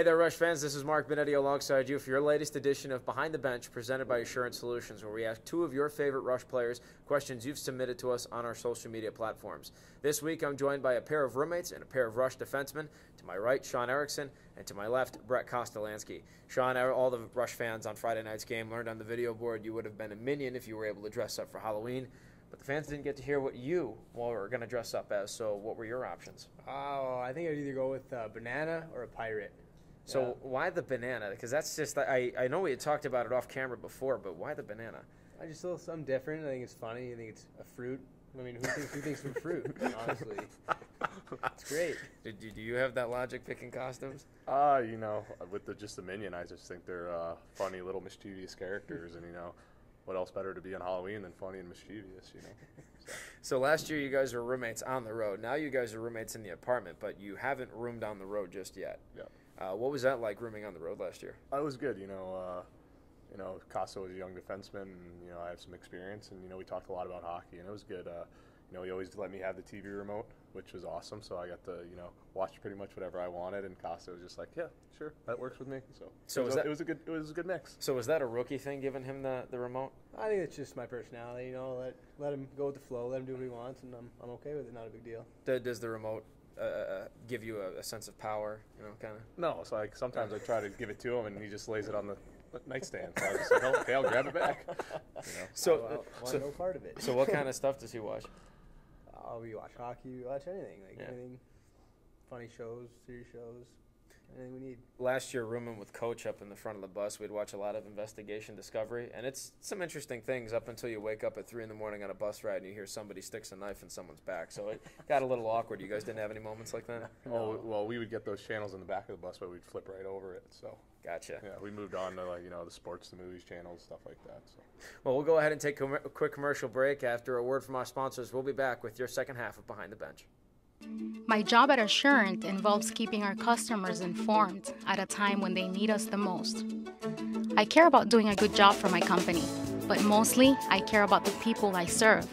Hey there, Rush fans. This is Mark Benetti alongside you for your latest edition of Behind the Bench presented by Assurance Solutions, where we ask two of your favorite Rush players questions you've submitted to us on our social media platforms. This week, I'm joined by a pair of roommates and a pair of Rush defensemen. To my right, Sean Erickson, and to my left, Brett Kostolansky. Sean, all the Rush fans on Friday night's game learned on the video board you would have been a minion if you were able to dress up for Halloween. But the fans didn't get to hear what you were going to dress up as, so what were your options? Oh, I think I'd either go with a banana or a pirate. So why the banana? Because that's just, I know we had talked about it off camera before, but why the banana? I just feel something different. I think it's funny. I think it's a fruit. I mean, who thinks of fruit, honestly? It's great. Do you have that logic picking costumes? You know, with just the minion, I just think they're funny little mischievous characters, and, you know, what else better to be on Halloween than funny and mischievous, you know? So last year you guys were roommates on the road. Now you guys are roommates in the apartment, but you haven't roomed on the road just yet. Yeah. What was that like rooming on the road last year? It was good, you know. Costa was a young defenseman, and, you know, I have some experience, and, you know, we talked a lot about hockey, and it was good. You know, he always let me have the TV remote, which was awesome, so I got to, you know, watch pretty much whatever I wanted, and Costa was just like, yeah, sure, that works with me. So it was a good mix. So was that a rookie thing, giving him the remote? I think it's just my personality, you know, let him go with the flow, let him do what he wants, and I'm okay with it, not a big deal. Does the remote give you a sense of power, you know, kind of? No, so like sometimes I try to give it to him, and he just lays it on the nightstand. So I was just like, okay, I'll grab it back. You know? So no part of it. So what kind of stuff does he watch? We watch hockey, we watch anything, anything, funny shows, serious shows, anything we need. Last year, rooming with Coach up in the front of the bus, we'd watch a lot of Investigation Discovery, and it's some interesting things up until you wake up at 3 in the morning on a bus ride and you hear somebody sticks a knife in someone's back. So it got a little awkward. You guys didn't have any moments like that? Oh, well, we would get those channels in the back of the bus, but we'd flip right over it. So gotcha. Yeah, we moved on to, like, you know, the sports, the movies channels, stuff like that. So. Well, we'll go ahead and take a quick commercial break. After a word from our sponsors, we'll be back with your second half of Behind the Bench. My job at Assurant involves keeping our customers informed at a time when they need us the most. I care about doing a good job for my company, but mostly I care about the people I serve.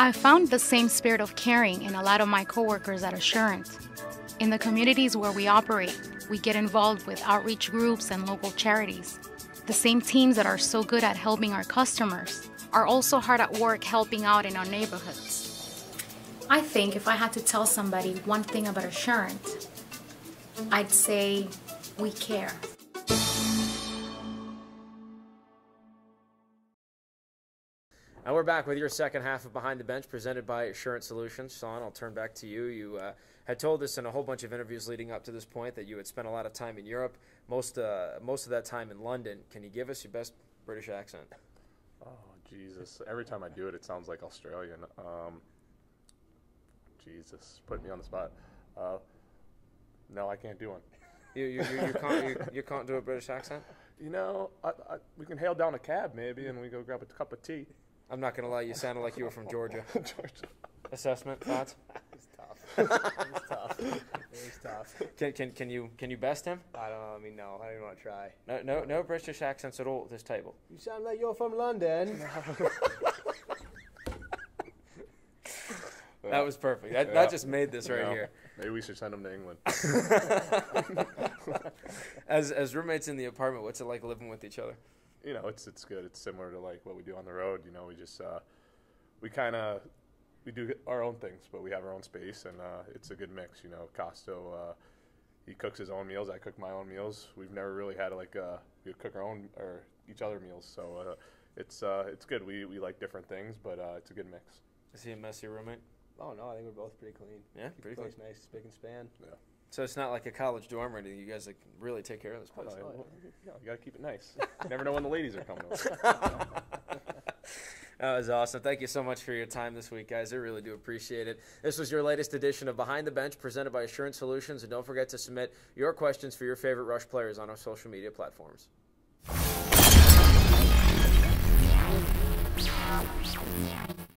I found the same spirit of caring in a lot of my coworkers at Assurant. In the communities where we operate, we get involved with outreach groups and local charities. The same teams that are so good at helping our customers are also hard at work helping out in our neighborhoods. I think if I had to tell somebody one thing about Assurant, I'd say we care. And we're back with your second half of Behind the Bench presented by Assurance Solutions. Sean, I'll turn back to you. You had told us in a whole bunch of interviews leading up to this point that you had spent a lot of time in Europe, most of that time in London. Can you give us your best British accent? Oh, Jesus. Every time I do it, it sounds like Australian. Jesus, put me on the spot. No, I can't do one. You can't do a British accent? You know, we can hail down a cab maybe, and we go grab a cup of tea. I'm not gonna lie, you sounded like you were from Georgia. Georgia. Assessment thoughts? It's tough. It's tough. It's tough. Can you best him? I don't know. I mean, no, I don't want to try. No British accents at all at this table. You sound like you're from London. That was perfect. That just made this right here. Maybe we should send them to England. As roommates in the apartment, what's it like living with each other? You know, it's good. It's similar to like what we do on the road. You know, we just we do our own things, but we have our own space, and it's a good mix. You know, Costo, he cooks his own meals. I cook my own meals. We've never really had we cook our own or each other meals, so it's good. We like different things, but it's a good mix. Is he a messy roommate? Oh, no, I think we're both pretty clean. Yeah, pretty clean. Nice, spick and span. Yeah. So it's not like a college dorm or anything. You guys like really take care of this place. You got to keep it nice. You never know when the ladies are coming over. That was awesome. Thank you so much for your time this week, guys. I really do appreciate it. This was your latest edition of Behind the Bench presented by Assurance Solutions. And don't forget to submit your questions for your favorite Rush players on our social media platforms.